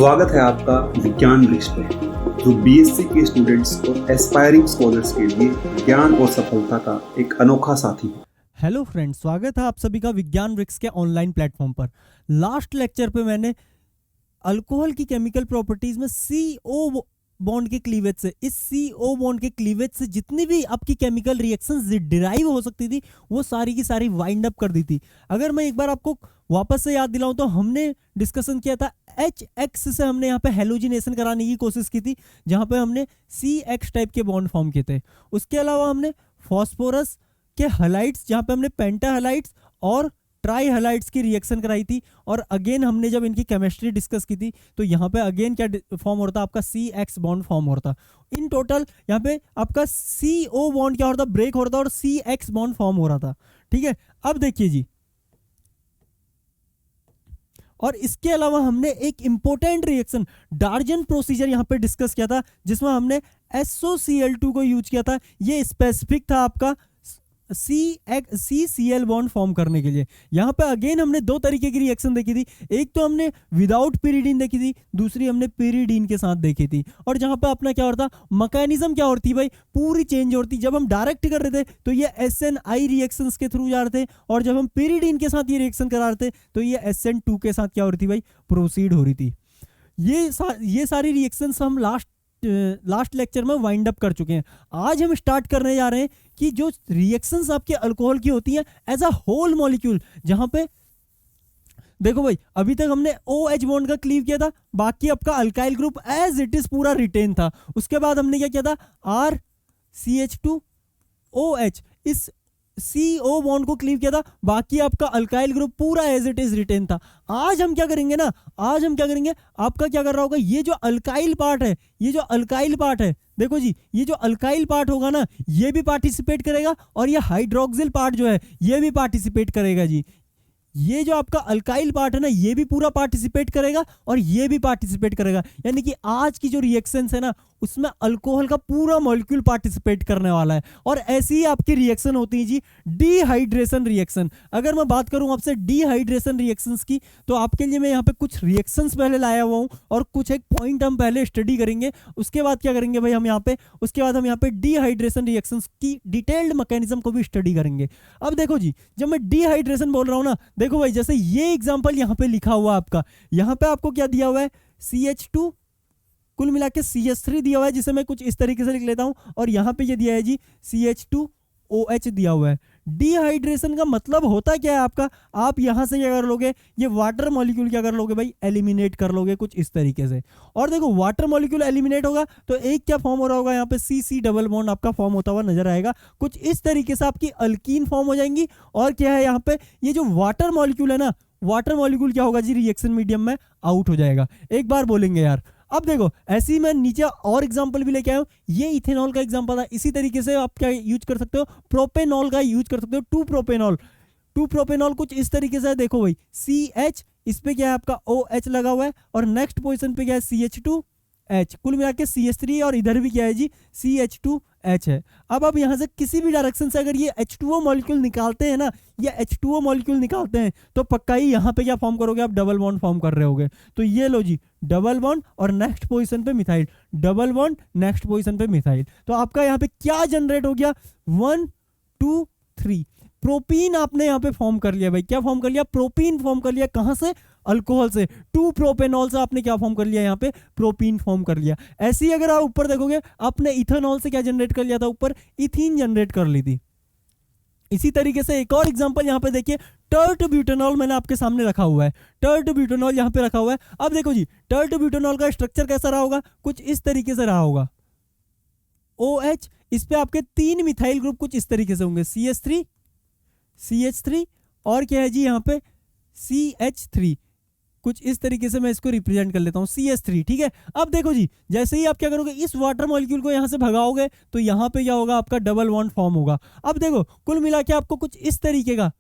स्वागत है आपका विज्ञान वृक्ष पर, जो बीएससी के स्टूडेंट्स और एस्पायरिंग स्कॉलर्स के लिए ज्ञान और सफलता का एक अनोखा साथी है। हेलो फ्रेंड्स, स्वागत है आप सभी का विज्ञान वृक्ष के ऑनलाइन प्लेटफॉर्म पर। लास्ट लेक्चर पे मैंने अल्कोहल की केमिकल प्रॉपर्टीज में CO बॉन्ड के क्लीवेज से, इस CO बॉन्ड के क्लीवेज से जितनी भी आपकी केमिकल रिएक्शंस डिराइव हो सकती थी वो सारी की सारी वाइंड अप कर दी थी। अगर मैं एक बार आपको वापस से याद दिलाऊं तो हमने डिस्कशन किया था HX से हमने यहाँ पे हेलोजिनेशन कराने की कोशिश की थी, जहाँ पे हमने CX टाइप के बॉन्ड फॉर्म किए थे। उसके अलावा हमने फॉस्फोरस के हलाइड्स, जहाँ पे हमने पेंटा हलाइड्स और ट्राई हलाइड्स की रिएक्शन कराई थी, और अगेन हमने जब इनकी केमिस्ट्री डिस्कस की थी तो यहाँ पे अगेन क्या फॉर्म हो रहा था, आपका CX बॉन्ड फॉर्म हो रहा था। इन टोटल यहाँ पे आपका CO बॉन्ड क्या हो रहा था, ब्रेक हो रहा था, और CX बॉन्ड फॉर्म हो रहा था। ठीक है, अब देखिए जी, और इसके अलावा हमने एक इंपॉर्टेंट रिएक्शन डार्जन प्रोसीजर यहाँ पे डिस्कस किया था, जिसमें हमने SOCl2 को यूज किया था। ये स्पेसिफिक था आपका CCl बॉन्ड फॉर्म करने के लिए। यहाँ पे अगेन हमने दो तरीके की रिएक्शन देखी थी, एक तो हमने विदाउट pyridine देखी थी, दूसरी हमने pyridine के साथ देखी थी। और जहाँ पे अपना क्या होता, मैकेनिज्म क्या होती भाई, पूरी चेंज होती। जब हम डायरेक्ट कर रहे थे तो ये SNI रिएक्शंस के थ्रू जा रहे थे, और जब हम pyridine के साथ ये रिएक्शन करा रहे थे तो ये SN2 के साथ क्या हो रही थी भाई, प्रोसीड हो रही थी। ये सारी रिएक्शंस हम लास्ट लेक्चर में वाइंड अप कर चुके हैं। आज हम स्टार्ट करने जा रहे हैं कि जो रिएक्शंस आपके अल्कोहल की होती हैं एज अ होल मॉलिक्यूल, जहां पे देखो भाई अभी तक हमने OH बॉन्ड का क्लीव किया था, बाकी आपका alkyl group as it is पूरा रिटेन था। उसके बाद हमने क्या किया था, RCH2OH, इस CO बॉन्ड को क्लीव किया था, बाकी आपका अल्काइल ग्रुप पूरा एज इट इज रिटेन था। आज हम क्या करेंगे ना, आपका क्या कर रहा होगा, ये जो अल्काइल पार्ट है, देखो जी, ये जो अल्काइल पार्ट होगा ना, ये भी पार्टिसिपेट करेगा, और ये हाइड्रोक्सिल पार्ट जो है ये भी पार्टिसिपेट करेगा जी। ये जो आपका अल्काइल पार्ट है ना, ये भी पूरा पार्टिसिपेट करेगा और ये भी पार्टिसिपेट करेगा। यानी कि आज की जो रिएक्शंस है ना, उसमें अल्कोहल का पूरा मॉलिक्यूल पार्टिसिपेट करने वाला है। और ऐसी ही आपकी रिएक्शन होती है जी, डिहाइड्रेशन रिएक्शन। अगर मैं बात करूं आपसे डिहाइड्रेशन रिएक्शंस की, तो आपके लिए मैं यहाँ पे कुछ रिएक्शंस पहले लाया हुआ हूं, और कुछ एक पॉइंट हम पहले स्टडी करेंगे। उसके बाद क्या करेंगे भाई, हम यहाँ पे डिहाइड्रेशन रिएक्शंस की डिटेल्ड मैकेनिज्म को भी स्टडी करेंगे। अब देखो जी, जब मैं डिहाइड्रेशन बोल रहा हूं ना, देखो भाई जैसे ये एग्जांपल यहाँ पे लिखा हुआ आपका, यहाँ पे आपको क्या दिया हुआ है, CH2, कुल मिला के CH3 दिया हुआ है, जिसे मैं कुछ इस तरीके से लिख लेता हूं, और यहाँ पे ये दिया है जी CH2OH दिया हुआ है। डिहाइड्रेशन का मतलब होता क्या है आपका, आप यहां से क्या कर लोगे, ये वाटर मॉलिक्यूल क्या कर लोगे भाई, एलिमिनेट कर लोगे कुछ इस तरीके से। और देखो वाटर मॉलिक्यूल एलिमिनेट होगा तो एक क्या फॉर्म हो रहा होगा, यहाँ पे CC डबल बॉन्ड आपका फॉर्म होता हुआ नजर आएगा। कुछ इस तरीके से आपकी अल्कीन फॉर्म हो जाएंगी। और क्या है यहाँ पे, ये जो वाटर मॉलिक्यूल है ना, वाटर मॉलिक्यूल क्या होगा जी, रिएक्शन मीडियम में आउट हो जाएगा। एक बार बोलेंगे यार। अब देखो ऐसे ही मैं नीचे और एग्जांपल भी लेके आया हूं, ये इथेनॉल का एग्जांपल है। इसी तरीके से आप क्या यूज कर सकते हो, प्रोपेनॉल का यूज कर सकते हो, 2 प्रोपेनॉल कुछ इस तरीके से है। देखो भाई CH, इस पे क्या है आपका OH लगा हुआ है, और नेक्स्ट पोजीशन पे क्या है CH2H, कुल मिला के CH3, और इधर भी क्या है जी CH2H है। अब आप यहां से किसी भी डायरेक्शन से अगर ये H2O मॉलिक्यूल निकालते हैं ना, ये H2O मॉलिक्यूल निकालते हैं, तो पक्का ही यहाँ पे क्या फॉर्म करोगे आप, डबल बॉन्ड फॉर्म कर रहे होगे। तो ये लो जी, डबल बॉन्ड और नेक्स्ट पोजीशन पे methyl, double bond next position पे मिथाइल। तो आपका यहाँ पे क्या जनरेट हो गया, 1 2 3 प्रोपीन आपने यहाँ पे फॉर्म कर लिया भाई। क्या फॉर्म कर लिया, प्रोपीन फॉर्म कर लिया। कहां से, अल्कोहल से। 2 प्रोपेनॉल से आपने क्या फॉर्म कर लिया, यहाँ पे प्रोपीन फॉर्म कर लिया। ऐसे ही अगर आप ऊपर देखोगे, आपने इथेनॉल से क्या जनरेट कर लिया था, ऊपर इथीन जनरेट कर ली थी। इसी तरीके से एक और एग्जांपल यहाँ पे देखिए, टर्ट ब्यूटेनॉल मैंने आपके सामने रखा हुआ है, टर्ट ब्यूटेनॉल यहाँ पे रखा हुआ है। अब देखो जी, टर्ट ब्यूटेनॉल का स्ट्रक्चर कैसा रहा होगा, कुछ इस तरीके से रहा होगा। OH, इस पे आपके 3 मिथाइल ग्रुप कुछ इस तरीके से होंगे, CH3, और क्या है जी यहाँ पे CH3, कुछ इस तरीके से मैं इसको रिप्रेजेंट कर लेता हूं, CH3। ठीक है, अब देखो जी, जैसे ही आप क्या करोगे, इस वाटर मॉलिक्यूल को यहां से भगाओगे तो यहां पे क्या होगा, आपका डबल बॉन्ड फॉर्म होगा। अब देखो कुल मिला के आपको कुछ इस तरीके का,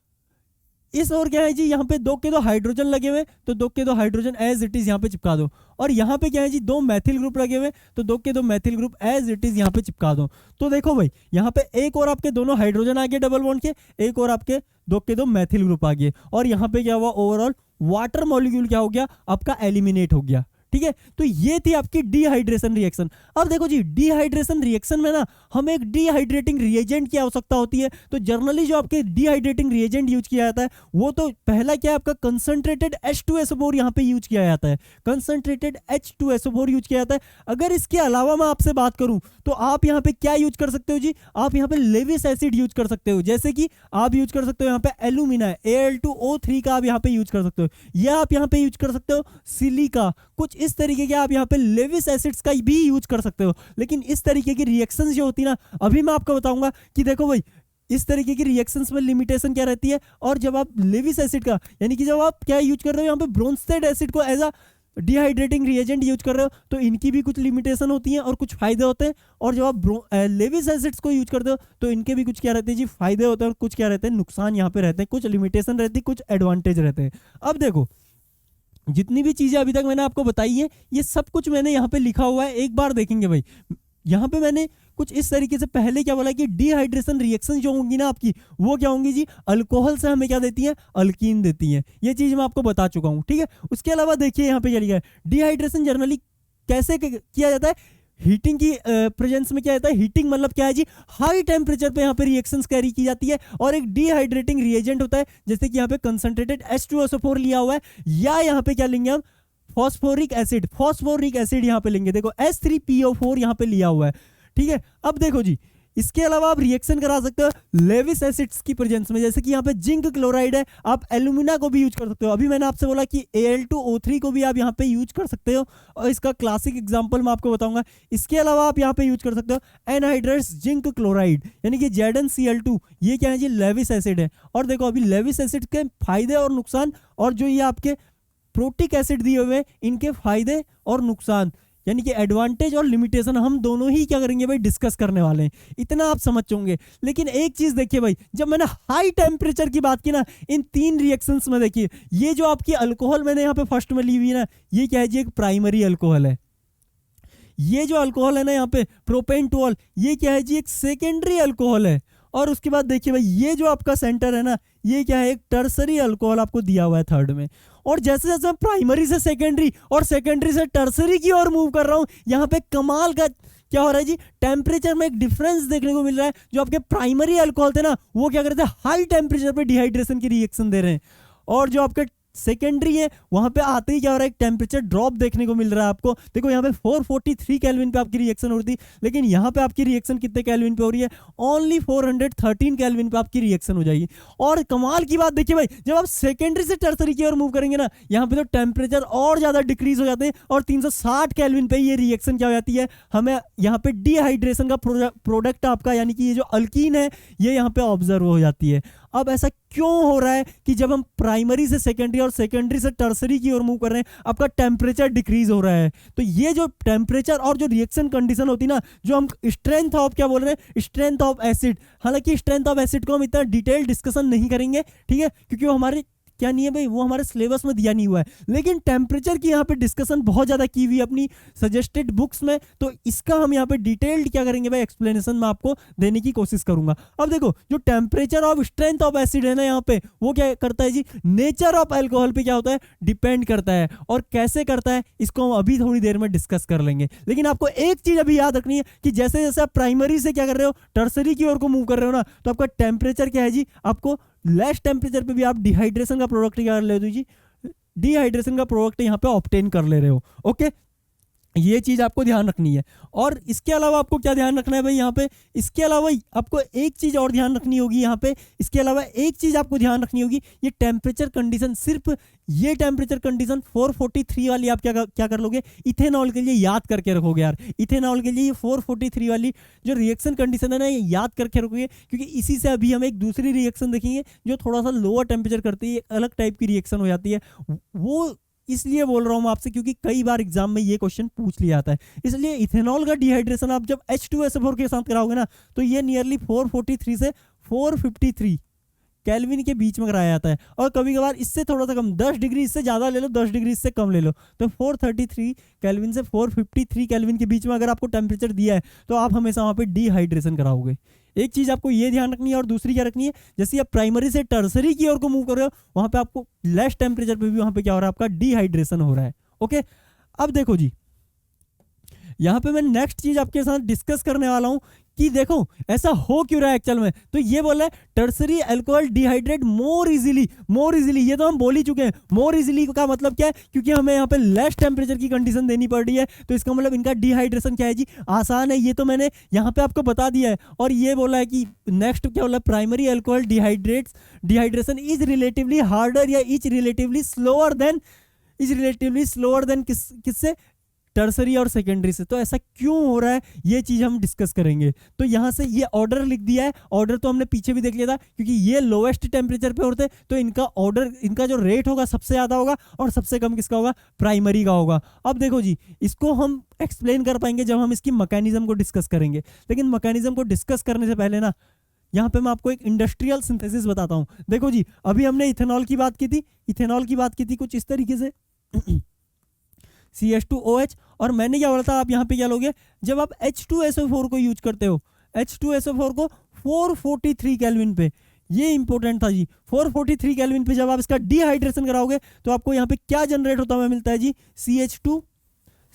इस और क्या है जी, यहाँ पे 2 के 2 हाइड्रोजन लगे हुए, तो 2 के 2 हाइड्रोजन एज इट इज यहाँ पे चिपका दो। और यहाँ पे क्या है जी, 2 मैथिल ग्रुप लगे हुए, तो 2 के 2 methyl group as it is यहाँ पे चिपका दो। तो देखो भाई, यहाँ पे एक और आपके दोनों हाइड्रोजन आ गए डबल बॉन्ड के, एक और आपके 2 के 2 मैथिल ग्रुप आ गए, और यहाँ पे क्या हुआ, ओवरऑल वाटर मॉलिक्यूल क्या हो गया आपका, एलिमिनेट हो गया। ठीक है। तो ये थी आपकी डिहाइड्रेशन रिएक्शन। अब देखो जी, डिहाइड्रेशन रिएक्शन में ना हमें एक डिहाइड्रेटिंग रिएजेंट की आवश्यकता होती है। तो जनरली जो आपके डिहाइड्रेटिंग रिएजेंट यूज किया जाता है वो तो पहला क्या है आपका कंसंट्रेटेड H2SO4 यहाँ पे यूज किया जाता है, कंसंट्रेटेड H2SO4 यूज किया जाता है। अगर इसके अलावा मैं आपसे बात करूं तो आप यहाँ पे क्या यूज कर सकते हो जी, आप यहाँ पे लेविस एसिड यूज कर सकते हो। जैसे कि आप यूज कर सकते हो यहाँ पे एल्यूमिना है, Al2O3 का आप यहाँ पे यूज कर सकते हो, या आप यहाँ पे यूज कर सकते हो सिलिका, कुछ इस तरीके के आप यहाँ पे लेविस एसिड्स का भी यूज कर सकते हो। लेकिन इस तरीके की रिएक्शंस जो होती है ना, अभी मैं आपको बताऊंगा कि देखो भाई इस तरीके की रिएक्शंस में लिमिटेशन क्या रहती है। और जब आप लेविस एसिड का यानी कि जब आप क्या यूज कर रहे हो यहाँ पे ब्रोंस्टेड एसिड को as a dehydrating reagent use कर रहे हो तो इनकी भी कुछ लिमिटेशन होती है और कुछ फायदे होते हैं। और जब आप लेविस एसिड्स को यूज करते हो तो इनके भी कुछ क्या रहते हैं जी, फायदे होते हैं और कुछ क्या रहते हैं, नुकसान यहाँ पे रहते हैं, कुछ लिमिटेशन रहती है, कुछ एडवांटेज रहते हैं। अब देखो जितनी भी चीजें अभी तक मैंने आपको बताई है ये सब कुछ मैंने यहाँ पे लिखा हुआ है, एक बार देखेंगे भाई। यहाँ पे मैंने कुछ इस तरीके से पहले क्या बोला कि डिहाइड्रेशन रिएक्शन जो होंगी ना आपकी वो क्या होंगी जी, अल्कोहल से हमें क्या देती हैं, अल्कीन देती हैं। ये चीज मैं आपको बता चुका हूँ, ठीक है। उसके अलावा देखिए यहाँ पे क्या लिखा है, डिहाइड्रेशन जनरली कैसे किया जाता है, हीटिंग की प्रेजेंस में क्या होता है, हीटिंग मतलब क्या है जी, हाई टेम्परेचर पे यहाँ पे रिएक्शंस कैरी की जाती है और एक डिहाइड्रेटिंग रिएजेंट होता है, जैसे कि यहाँ पे कंसंट्रेटेड H2SO4 लिया हुआ है, या यहाँ पे क्या लेंगे हम, फॉस्फोरिक एसिड यहाँ पे लेंगे, देखो H3PO4 यहाँ पे लिया हुआ है, ठीक है। अब देखो जी इसके अलावा आप रिएक्शन करा सकते हो लेविस एसिड्स की प्रेजेंस में, जैसे कि यहाँ पे जिंक क्लोराइड है, आप एल्यूमिना को भी यूज कर सकते हो। अभी मैंने आपसे बोला कि Al2O3 को भी आप यहाँ पे यूज कर सकते हो और इसका क्लासिक एग्जांपल मैं आपको बताऊंगा। इसके अलावा आप यहाँ पे यूज कर सकते हो एनहाइड्रस जिंक क्लोराइड यानी कि ZnCl2, ये क्या है जी, लेविस एसिड है। और देखो अभी लेविस एसिड के फायदे और नुकसान और जो ये आपके प्रोटिक एसिड दिए हुए हैं इनके फायदे और नुकसान यानी कि एडवांटेज और लिमिटेशन हम दोनों ही क्या करेंगे भाई, डिस्कस करने वाले हैं। इतना आप समझ होंगे। लेकिन एक चीज देखिए भाई, जब मैंने हाई टेम्परेचर की बात की ना इन तीन रिएक्शंस में, देखिए ये जो आपकी अल्कोहल मैंने यहाँ पे फर्स्ट में ली हुई है ना, ये क्या है जी, एक प्राइमरी अल्कोहल है। ये जो अल्कोहल है ना यहाँ पे प्रोपेनटोल, ये क्या है जी, एक सेकेंडरी अल्कोहल है। और उसके बाद देखिए भाई ये जो आपका सेंटर है ना, ये क्या है, एक टर्सरी अल्कोहल आपको दिया हुआ है थर्ड में। और जैसे जैसे मैं प्राइमरी से सेकेंडरी और सेकेंडरी से टर्सरी की ओर मूव कर रहा हूं, यहाँ पे कमाल का क्या हो रहा है जी, टेम्परेचर में एक डिफरेंस देखने को मिल रहा है। जो आपके प्राइमरी अल्कोहल थे ना वो क्या कर रहे थे, हाई टेम्परेचर पे डिहाइड्रेशन की रिएक्शन दे रहे हैं। और जो आपके सेकेंडरी है वहां पे आते ही क्या हो रहा है, एक टेम्परेचर ड्रॉप देखने को मिल रहा है आपको। देखो यहाँ पे 443 केल्विन पे आपकी रिएक्शन हो रही थी, लेकिन यहाँ पे आपकी रिएक्शन कितने केल्विन पे हो रही है, ओनली 413 केल्विन पे आपकी रिएक्शन हो जाएगी। और कमाल की बात देखिए भाई, जब आप सेकेंडरी से टर्सरी की ओर मूव करेंगे ना, यहाँ पे तो टेम्परेचर और ज्यादा डिक्रीज हो जाते हैं और 360 केल्विन पे ये रिएक्शन क्या हो जाती है, हमें यहाँ पे डिहाइड्रेशन का प्रोडक्ट आपका यानी कि ये जो अल्कीन है ये यहाँ पे ऑब्जर्व हो जाती है। अब ऐसा क्यों हो रहा है कि जब हम प्राइमरी से सेकेंडरी और सेकेंडरी से टर्सरी की ओर मूव कर रहे हैं आपका टेम्परेचर डिक्रीज हो रहा है। तो ये जो टेम्परेचर और जो रिएक्शन कंडीशन होती है ना, जो हम स्ट्रेंथ ऑफ क्या बोल रहे हैं, स्ट्रेंथ ऑफ एसिड, हालांकि स्ट्रेंथ ऑफ एसिड को हम इतना डिटेल डिस्कशन नहीं करेंगे, ठीक है, क्योंकि वो हमारे क्या नहीं है भाई, वो हमारे सिलेबस में दिया नहीं हुआ है। लेकिन टेम्परेचर की यहाँ पे डिस्कशन बहुत ज्यादा की हुई है अपनी सजेस्टेड बुक्स में, तो इसका हम यहाँ पे डिटेल्ड क्या करेंगे भाई, एक्सप्लेनेशन में आपको देने की कोशिश करूंगा। अब देखो जो temperature of strength of acid है ना यहाँ पे, वो क्या करता है जी, नेचर ऑफ अल्कोहल पे क्या होता है, डिपेंड करता है। और कैसे करता है इसको हम अभी थोड़ी देर में डिस्कस कर लेंगे। लेकिन आपको एक चीज अभी याद रखनी है कि जैसे जैसे आप प्राइमरी से क्या कर रहे हो, टर्सरी की ओर को मूव कर रहे हो ना, तो आपका टेम्परेचर क्या है जी, आपको लेस टेम्परेचर पे भी आप डिहाइड्रेशन का प्रोडक्ट क्या कर ले रहे हो जी, डिहाइड्रेशन का प्रोडक्ट यहाँ पे ऑब्टेन कर ले रहे हो। ओके, ये चीज आपको ध्यान रखनी है। और इसके अलावा आपको क्या ध्यान रखना है भाई यहाँ पे, इसके अलावा आपको एक चीज और ध्यान रखनी होगी यहाँ पे, इसके अलावा एक चीज आपको ध्यान रखनी होगी, ये टेम्परेचर कंडीशन, सिर्फ ये टेम्परेचर कंडीशन 443 वाली आप क्या कर लोगे, इथेनॉल के लिए याद करके रखोगे यार। इथेनॉल के लिए ये 443 वाली जो रिएक्शन कंडीशन है ना, ये याद करके रखोगे, क्योंकि इसी से अभी हम एक दूसरी रिएक्शन देखेंगे जो थोड़ा सा लोअर टेम्परेचर करती है, अलग टाइप की रिएक्शन हो जाती है। वो इसलिए बोल रहा हूं मैं आपसे क्योंकि कई बार एग्जाम में ये क्वेश्चन पूछ लिया जाता है। इसलिए इथेनॉल का डिहाइड्रेशन आप जब H2SO4 के साथ कराओगे ना, तो ये नियरली 443 से 453 केल्विन के बीच में कराया जाता है। और कभी कभार इससे थोड़ा सा कम, 10 डिग्री इससे ज़्यादा ले लो, 10 डिग्री इससे कम ले लो, तो 433 केल्विन से 453 केल्विन के बीच में अगर आपको टेम्परेचर दिया है तो आप हमेशा वहाँ पे डिहाइड्रेशन कराओगे। एक चीज आपको ये ध्यान रखनी है। और दूसरी क्या रखनी है, जैसे आप प्राइमरी से टर्सरी की ओर को मूव कर रहे हो, वहां पे आपको लेस टेम्परेचर पे भी वहां पे क्या हो रहा है, आपका डिहाइड्रेशन हो रहा है। ओके, अब देखो जी, यहाँ पे मैं नेक्स्ट चीज आपके साथ डिस्कस करने वाला हूं कि देखो ऐसा हो क्यों रहा है एक्चुअल में। तो ये बोला है tertiary alcohol dehydrate more easily. ये तो हम बोल ही चुके हैं। मोर इजीली का मतलब क्या है, क्योंकि हमें यहाँ पे लेस टेम्परेचर की कंडीशन देनी पड़ रही है, तो इसका मतलब इनका डिहाइड्रेशन क्या है जी, आसान है। ये तो मैंने यहाँ पे आपको बता दिया है। और ये बोला है कि नेक्स्ट क्या बोला, primary alcohol dehydration is relatively harder या इज रिलेटिवली स्लोअर देन किससे, टर्सरी और सेकेंडरी से। तो ऐसा क्यों हो रहा है ये चीज हम डिस्कस करेंगे। तो यहां से ये ऑर्डर लिख दिया है। ऑर्डर तो हमने पीछे भी देख लिया था, क्योंकि ये लोएस्ट टेम्परेचर पे होते तो इनका ऑर्डर, इनका जो रेट होगा सबसे ज्यादा होगा और सबसे कम किसका होगा, प्राइमरी का होगा। अब देखो जी, इसको हम एक्सप्लेन कर पाएंगे जब हम इसकी मैकेनिज्म को डिस्कस करेंगे। लेकिन मैकेनिज्म को डिस्कस करने से पहले ना, यहाँ पे मैं आपको एक इंडस्ट्रियल सिंथेसिस बताता हूँ। देखो जी, अभी हमने इथेनॉल की बात की थी कुछ इस तरीके से CH2OH। और मैंने क्या बोला था, आप यहाँ पे क्या लोगे, जब आप H2SO4 को यूज करते हो, H2SO4 को 443 केल्विन पे, ये इंपॉर्टेंट था जी, 443 केल्विन पे जब आप इसका डिहाइड्रेशन कराओगे तो आपको यहाँ पे क्या जनरेट होता हुआ मिलता है जी,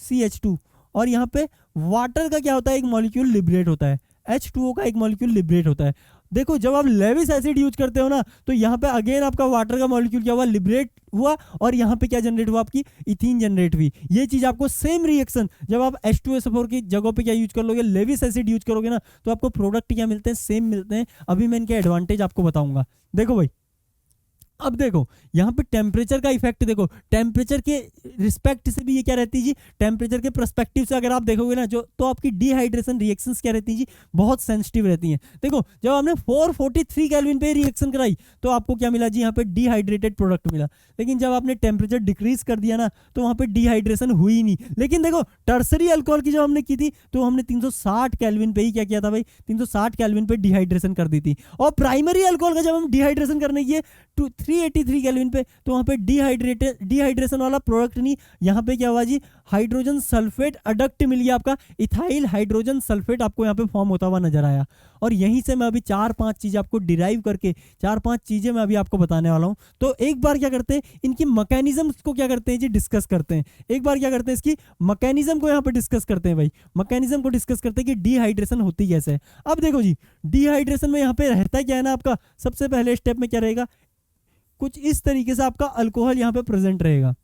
CH2। और यहाँ पे वाटर का क्या होता है, एक मॉलिक्यूल लिबरेट होता है, H2O का एक मॉलिक्यूल लिबरेट होता है। देखो जब आप लेविस एसिड यूज करते हो ना, तो यहाँ पे अगेन आपका वाटर का मॉलिक्यूल क्या हुआ, लिबरेट हुआ, और यहाँ पे क्या जनरेट हुआ, आपकी इथीन जनरेट हुई। ये चीज आपको सेम रिएक्शन जब आप H2SO4 की जगह पे क्या यूज कर लोगे, लेविस एसिड यूज करोगे ना, तो आपको प्रोडक्ट क्या मिलते हैं, सेम मिलते हैं। अभी मैं इनके एडवांटेज आपको बताऊंगा। देखो भाई, अब देखो यहाँ पे टेम्परेचर का इफेक्ट, देखो टेम्परेचर के रिस्पेक्ट से भी ये क्या रहती है जी, टेम्परेचर के पर्सपेक्टिव से अगर आप देखोगे ना, जो तो आपकी डिहाइड्रेशन रिएक्शंस क्या रहती है जी, बहुत सेंसिटिव रहती हैं। देखो जब हमने 443 केल्विन पे रिएक्शन कराई तो आपको क्या मिला जी, यहाँ पे डिहाइड्रेटेड प्रोडक्ट मिला। लेकिन जब आपने टेम्परेचर डिक्रीज कर दिया ना, तो वहाँ पे डिहाइड्रेशन हुई नहीं। लेकिन देखो टर्सरी अल्कोहल की जब हमने की थी, तो हमने 360 केल्विन पे ही क्या किया था भाई, 360 केल्विन पे डिहाइड्रेशन कर दी थी। और प्राइमरी अल्कोहल का जब हम डिहाइड्रेशन करने की 383 केल्विन पे, तो वहां पे डिहाइड्रेशन वाला प्रोडक्ट नहीं, यहाँ पे क्या हुआ जी, हाइड्रोजन सल्फेट अडक्ट मिल गया आपका, इथाइल हाइड्रोजन सल्फेट आपको यहाँ पे फॉर्म होता हुआ नजर आया। और यहीं से मैं अभी 4-5 चीजें आपको डिराइव करके 4-5 चीजें मैं अभी आपको बताने वाला हूँ। तो एक बार क्या करते हैं, इनकी मैकेनिज्म को क्या करते हैं जी, डिस्कस करते हैं। एक बार क्या करते हैं, इसकी मैकेनिज्म को यहाँ पे डिस्कस करते हैं भाई। मैकेनिज्म को डिस्कस करते हैं कि डिहाइड्रेशन होती कैसे है। अब देखो जी, डिहाइड्रेशन में यहाँ पे रहता क्या है ना, आपका सबसे पहले स्टेप में क्या रहेगा, कुछ इस तरीके से आपका अल्कोहल यहाँ पे प्रेजेंट रहेगा।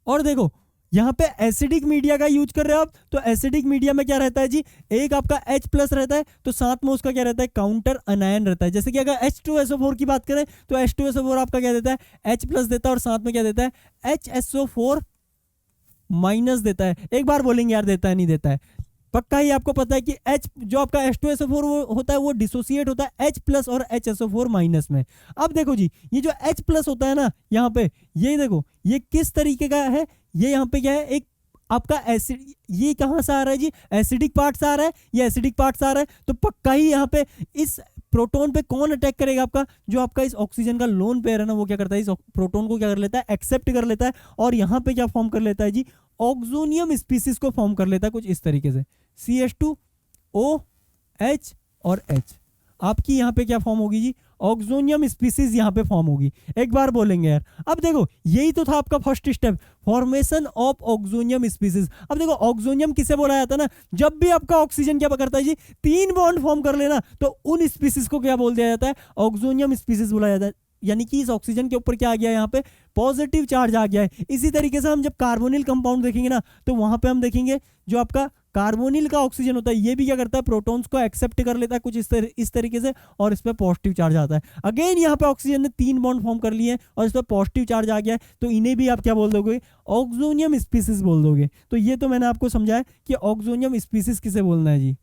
और देखो यहाँ पे एसिडिक मीडिया का यूज कर रहे हो आप, तो एसिडिक मीडिया में क्या रहता है जी, एक आपका H+ रहता है, तो साथ में उसका क्या रहता है, काउंटर अनायन रहता है। जैसे कि अगर H2SO4 की बात करें, तो H2SO4 आपका क्या देता है, H+ देता है, और साथ में क्या देता है, HSO4- देता है। एक बार बोलेंगे यार, देता है नहीं देता है, पक्का ही आपको पता है कि H जो आपका H2SO4 होता है वो डिसोसिएट होता है H+ और HSO4- में। अब देखो जी, ये जो H+ होता है ना यहाँ पे, ये देखो ये किस तरीके का है, ये यहाँ पे क्या है, एक आपका एसिड, ये कहाँ से आ रहा है जी, एसिडिक पार्ट से आ रहा है, ये एसिडिक पार्ट से आ रहा है। तो पक्का ही यहाँ पे इस प्रोटोन पे कौन अटैक करेगा, आपका जो आपका इस ऑक्सीजन का लोन पेयर है ना, वो क्या करता है, इस प्रोटोन को क्या कर लेता है, एक्सेप्ट कर लेता है, और यहाँ पे क्या फॉर्म कर लेता है जी, ऑक्सोनियम स्पीसीज को फॉर्म कर लेता है कुछ इस तरीके से, CH2OH और H। आपकी यहाँ पे क्या फॉर्म होगी जी, ऑक्सोनियम स्पीसीज यहाँ पे फॉर्म होगी। एक बार बोलेंगे यार। अब देखो यही तो था आपका first step, formation of oxonium species. अब देखो ऑक्सोनियम किसे बोला जाता है ना, जब भी आपका ऑक्सीजन क्या करता है जी, 3 बॉन्ड फॉर्म कर लेना, तो उन स्पीसीज को क्या बोल दिया जाता है, ऑक्सोनियम स्पीसीज बोला जाता है। यानी कि इस ऑक्सीजन के ऊपर क्या आ गया, यहाँ पे पॉजिटिव चार्ज आ गया है। इसी तरीके से हम जब कार्बोनिल कंपाउंड देखेंगे ना, तो वहां पे हम देखेंगे जो आपका कार्बोनिल का ऑक्सीजन होता है, ये भी क्या करता है, प्रोटॉन्स को एक्सेप्ट कर लेता है कुछ इस तरीके से, और इस पर पॉजिटिव चार्ज आता है। अगेन यहाँ पे ऑक्सीजन ने 3 बॉन्ड फॉर्म कर लिए हैं और इस पर पॉजिटिव चार्ज आ गया है, तो इन्हें भी आप क्या बोल दोगे, ऑक्सोनियम स्पीसीज बोल दोगे। तो ये तो मैंने आपको समझाया कि ऑक्सोनियम स्पीसीज किसे बोलना है जी।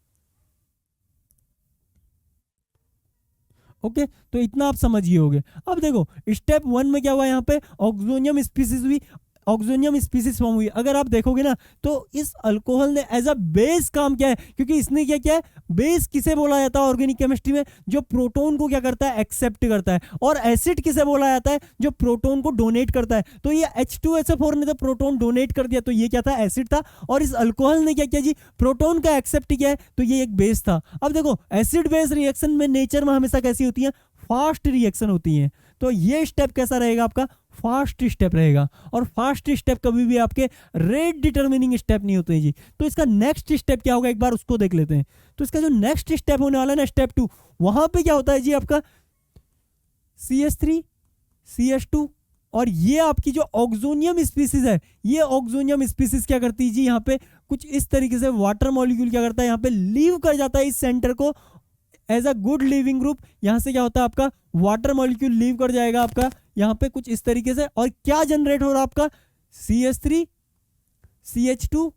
ओके, तो इतना आप समझिए होगे। अब देखो स्टेप 1 में क्या हुआ, यहाँ पे ऑक्सोनियम स्पीसीज हुई, ऑक्सोनियम स्पीसीज फॉर्म हुई। अगर आप देखोगे ना, तो इस अल्कोहल ने एज अ बेस काम किया है, क्योंकि इसने क्या किया है, बेस किसे बोला जाता है ऑर्गेनिक केमिस्ट्री में, जो प्रोटॉन को क्या करता है, एक्सेप्ट करता है। और एसिड किसे बोला जाता है, जो प्रोटॉन को डोनेट करता है। तो ये H2SO4 ने तो प्रोटॉन डोनेट कर दिया, तो ये क्या था, एसिड था। और इस अल्कोहल ने क्या किया जी, प्रोटॉन का एक्सेप्ट किया है, तो ये एक बेस था। अब देखो एसिड बेस रिएक्शन में नेचर में हमेशा कैसी होती है, फास्ट रिएक्शन होती है। तो ये स्टेप कैसा रहेगा आपका, फास्ट स्टेप रहेगा, और फास्ट स्टेप कभी भी आपके रेट डिटर्मिनिंग स्टेप नहीं होते हैं जी। तो इसका नेक्स्ट स्टेप क्या होगा एक बार उसको देख लेते हैं। तो इसका जो नेक्स्ट स्टेप होने वाला है ना, स्टेप 2, वहां पे क्या होता है जी आपका CH3 CH2, और ये आपकी जो ऑक्सोनियम स्पीसीज है, ये ऑक्सोनियम स्पीसीज क्या करती है जी, यहाँ पे कुछ इस तरीके से वाटर मॉलिक्यूल क्या करता है, यहाँ पे लीव कर जाता है इस सेंटर को as a good leaving group. यहाँ से क्या होता है आपका वाटर मॉलिक्यूल लीव कर जाएगा आपका यहाँ पे कुछ इस तरीके से, और क्या जनरेट हो रहा है आपका CH3 CH2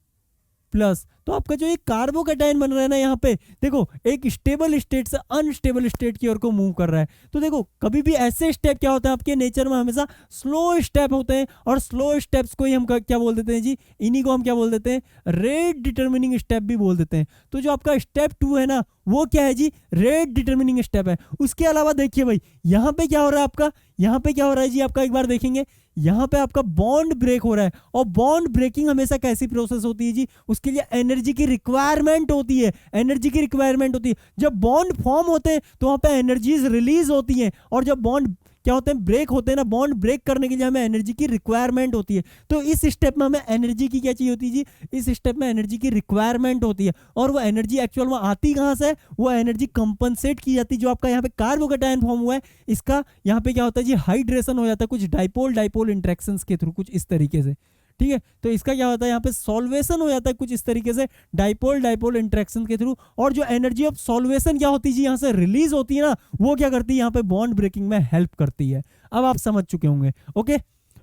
प्लस। तो आपका जो ये कार्बोकैटायन बन रहा है ना, यहाँ पे देखो एक स्टेबल स्टेट से अनस्टेबल स्टेट की ओर को मूव कर रहा है। तो देखो कभी भी ऐसे स्टेप क्या होते हैं आपके नेचर में, हमेशा स्लो स्टेप होते हैं, और स्लो स्टेप्स को ही हम क्या बोल देते हैं जी, इन्हीं को हम क्या बोल देते हैं, रेट डिटर्मिनिंग स्टेप भी बोल देते हैं। तो जो आपका स्टेप 2 है ना, वो क्या है जी, रेट डिटर्मिनिंग स्टेप है। उसके अलावा देखिए भाई यहाँ पे क्या हो रहा है आपका, यहाँ पे क्या हो रहा है जी आपका, एक बार देखेंगे यहाँ पे आपका बॉन्ड ब्रेक हो रहा है। और बॉन्ड ब्रेकिंग हमेशा कैसी प्रोसेस होती है जी, उसके लिए एनर्जी की रिक्वायरमेंट होती है, एनर्जी की रिक्वायरमेंट होती है। जब बॉन्ड फॉर्म होते हैं तो वहां पे एनर्जीज रिलीज होती हैं, और जब बॉन्ड क्या होते हैं, ब्रेक होते हैं ना, बॉन्ड ब्रेक करने के लिए हमें एनर्जी की रिक्वायरमेंट होती है। तो इस स्टेप में हमें एनर्जी की क्या चाहिए होती है जी, इस स्टेप में एनर्जी की रिक्वायरमेंट होती है। और वो एनर्जी एक्चुअल में आती कहाँ से है, वो एनर्जी कंपनसेट की जाती है। जो आपका यहाँ पे कार्बोकैटायन फॉर्म हुआ है, इसका यहाँ पे क्या होता है जी, हाइड्रेशन हो जाता है कुछ डाइपोल डाइपोल इंटरेक्शंस के थ्रू, कुछ इस तरीके से, ठीक है। तो इसका क्या होता है, यहाँ पे सॉल्वेशन हो जाता है कुछ इस तरीके से डाइपोल डाइपोल इंटरेक्शन के थ्रू। और जो एनर्जी ऑफ सॉल्वेशन क्या होती है जी, यहाँ से रिलीज होती है ना, वो क्या करती है, यहाँ पे बॉन्ड ब्रेकिंग में हेल्प करती है। अब आप समझ चुके होंगे, ओके।